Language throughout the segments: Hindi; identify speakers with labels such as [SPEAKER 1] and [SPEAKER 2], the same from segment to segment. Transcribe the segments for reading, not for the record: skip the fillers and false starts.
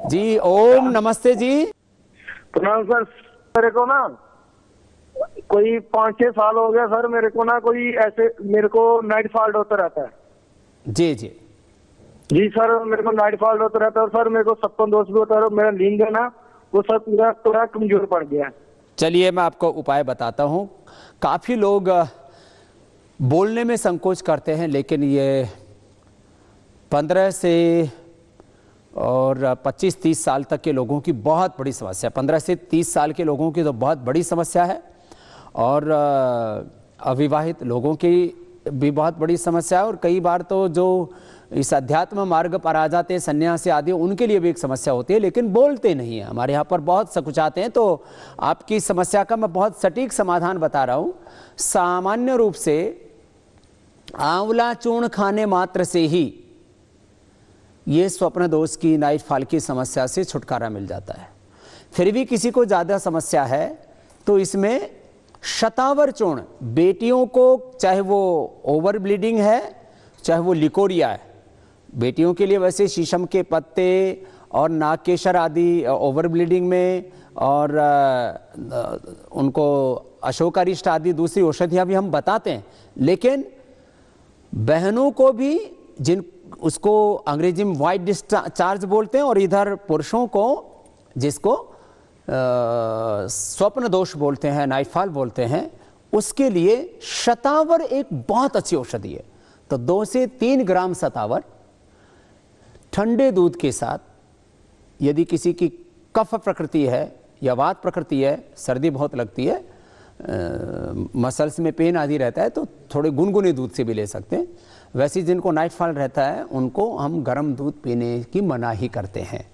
[SPEAKER 1] जी ओम नमस्ते जी।
[SPEAKER 2] प्रणाम सर। मेरे को ना कोई 5-6 साल हो गया सर। मेरे को ना कोई ऐसे मेरे को नाइट फॉल्ट होता रहता है।
[SPEAKER 1] जी जी
[SPEAKER 2] जी सर, मेरे को नाइट फॉल्ट होता रहता है और सर मेरे को सपन दोष भी होता है और मेरा नींद है ना वो सब पूरा पूरा कमजोर पड़ गया है।
[SPEAKER 1] चलिए मैं आपको उपाय बताता हूँ। काफ़ी लोग बोलने में संकोच करते हैं, लेकिन ये 15 से और 25-30 साल तक के लोगों की बहुत बड़ी समस्या, 15 से 30 साल के लोगों की तो बहुत बड़ी समस्या है, और अविवाहित लोगों की भी बहुत बड़ी समस्या है, और कई बार तो जो इस अध्यात्म मार्ग पर आ जाते हैं, सन्यासी आदि, उनके लिए भी एक समस्या होती है, लेकिन बोलते नहीं हैं। हमारे यहाँ पर बहुत सकुचाते हैं। तो आपकी समस्या का मैं बहुत सटीक समाधान बता रहा हूँ। सामान्य रूप से आंवला चूर्ण खाने मात्र से ही ये स्वप्न दोष की, नाइट फॉल की समस्या से छुटकारा मिल जाता है। फिर भी किसी को ज़्यादा समस्या है तो इसमें शतावर चूर्ण, बेटियों को, चाहे वो ओवर ब्लीडिंग है चाहे वो लिकोरिया है, बेटियों के लिए वैसे शीशम के पत्ते और नागकेशर आदि ओवर ब्लीडिंग में, और उनको अशोकारिष्ट आदि दूसरी औषधियाँ भी हम बताते हैं। लेकिन बहनों को भी, जिन उसको अंग्रेजी में वाइट डिस्चार्ज बोलते हैं, और इधर पुरुषों को जिसको स्वप्न दोष बोलते हैं, नाइटफॉल बोलते हैं, उसके लिए शतावर एक बहुत अच्छी औषधि है। तो 2 से 3 ग्राम शतावर ठंडे दूध के साथ, यदि किसी की कफ प्रकृति है या वात प्रकृति है, सर्दी बहुत लगती है, मसल्स में पेन आदि रहता है, तो थोड़े गुनगुने दूध से भी ले सकते हैं। वैसे जिनको नाइट फॉल रहता है उनको हम गर्म दूध पीने की मनाही करते हैं।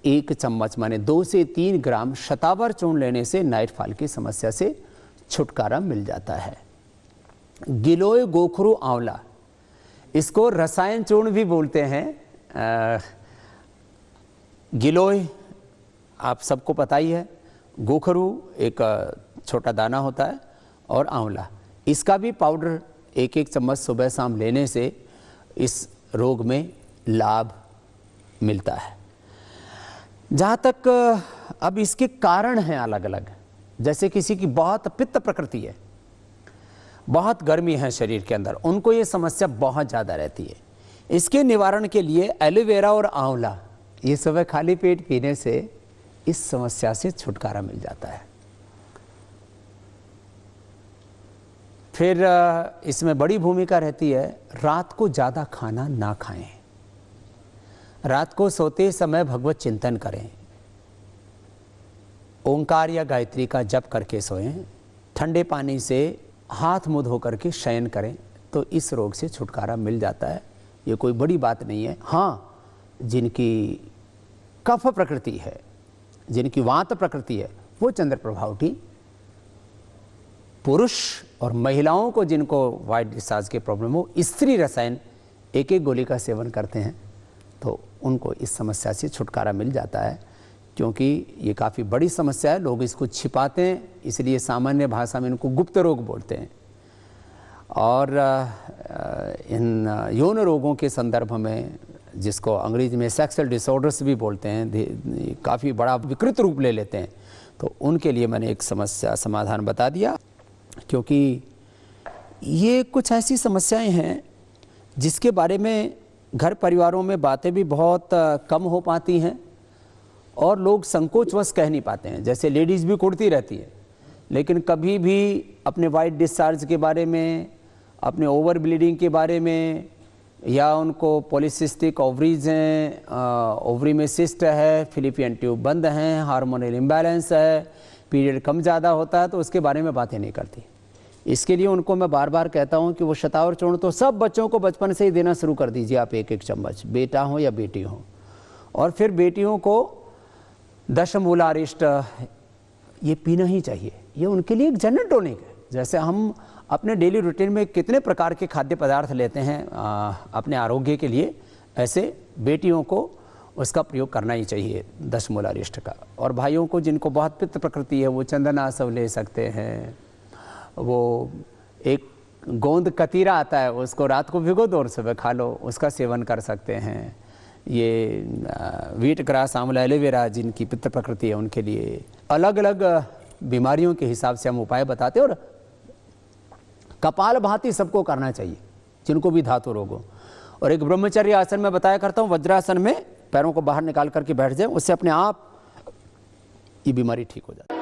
[SPEAKER 1] एक चम्मच माने 2 से 3 ग्राम शतावर चूर्ण लेने से नाइट फॉल की समस्या से छुटकारा मिल जाता है। गिलोय गोखरू आंवला, इसको रसायन चूर्ण भी बोलते हैं। गिलोय आप सबको पता ही है, गोखरू एक छोटा दाना होता है, और आंवला, इसका भी पाउडर 1-1 चम्मच सुबह शाम लेने से इस रोग में लाभ मिलता है। जहाँ तक अब इसके कारण हैं अलग अलग, जैसे किसी की बहुत पित्त प्रकृति है, बहुत गर्मी है शरीर के अंदर, उनको ये समस्या बहुत ज़्यादा रहती है। इसके निवारण के लिए एलोवेरा और आंवला ये सुबह खाली पेट पीने से इस समस्या से छुटकारा मिल जाता है। फिर इसमें बड़ी भूमिका रहती है, रात को ज़्यादा खाना ना खाएं, रात को सोते समय भगवत चिंतन करें, ओंकार या गायत्री का जप करके सोएं, ठंडे पानी से हाथ मुंह धो करके शयन करें, तो इस रोग से छुटकारा मिल जाता है। ये कोई बड़ी बात नहीं है। हाँ, जिनकी कफ प्रकृति है, जिनकी वात प्रकृति है, वो चंद्र प्रभावटी, पुरुष और महिलाओं को जिनको वाइट डिस्चार्ज के प्रॉब्लम हो, स्त्री रसायन 1-1 गोली का सेवन करते हैं, तो उनको इस समस्या से छुटकारा मिल जाता है। क्योंकि ये काफ़ी बड़ी समस्या है, लोग इसको छिपाते हैं, इसलिए सामान्य भाषा में इनको गुप्त रोग बोलते हैं। और इन यौन रोगों के संदर्भ में, जिसको अंग्रेजी में सेक्सुअल डिसऑर्डर्स भी बोलते हैं, काफ़ी बड़ा विकृत रूप ले लेते हैं, तो उनके लिए मैंने एक समस्या समाधान बता दिया। क्योंकि ये कुछ ऐसी समस्याएं हैं जिसके बारे में घर परिवारों में बातें भी बहुत कम हो पाती हैं, और लोग संकोचवश कह नहीं पाते हैं। जैसे लेडीज़ भी कुड़ती रहती है, लेकिन कभी भी अपने वाइट डिस्चार्ज के बारे में, अपने ओवर ब्लीडिंग के बारे में, या उनको पॉलीसिस्टिक ओवरीज हैं, ओवरी में सिस्ट है, फिलिपियन ट्यूब बंद हैं, हार्मोनल इम्बैलेंस है, पीरियड कम ज़्यादा होता है, तो उसके बारे में बातें नहीं करती। इसके लिए उनको मैं बार बार कहता हूँ कि वो शतावर चूर्ण तो सब बच्चों को बचपन से ही देना शुरू कर दीजिए आप, 1-1 चम्मच, बेटा हो या बेटी हो। और फिर बेटियों को दशमूलारिष्ट ये पीना ही चाहिए। ये उनके लिए एक जनरल टॉनिक है। जैसे हम अपने डेली रूटीन में कितने प्रकार के खाद्य पदार्थ लेते हैं अपने आरोग्य के लिए, ऐसे बेटियों को उसका प्रयोग करना ही चाहिए, दशमूलारिष्ट का। और भाइयों को जिनको बहुत पित्त प्रकृति है, वो चंदनासव ले सकते हैं। वो एक गोंद कतीरा आता है, उसको रात को भिगो दो और सुबह खा लो, उसका सेवन कर सकते हैं। ये व्हीट ग्रास, आंवला, एलोवेरा, जिनकी पित्त प्रकृति है उनके लिए अलग अलग बीमारियों के हिसाब से हम उपाय बताते हैं। और कपालभाति सबको करना चाहिए जिनको भी धातु रोग हो। और एक ब्रह्मचर्य आसन में बताया करता हूँ, वज्रासन में पैरों को बाहर निकाल करके बैठ जाए, उससे अपने आप ये बीमारी ठीक हो जाती है।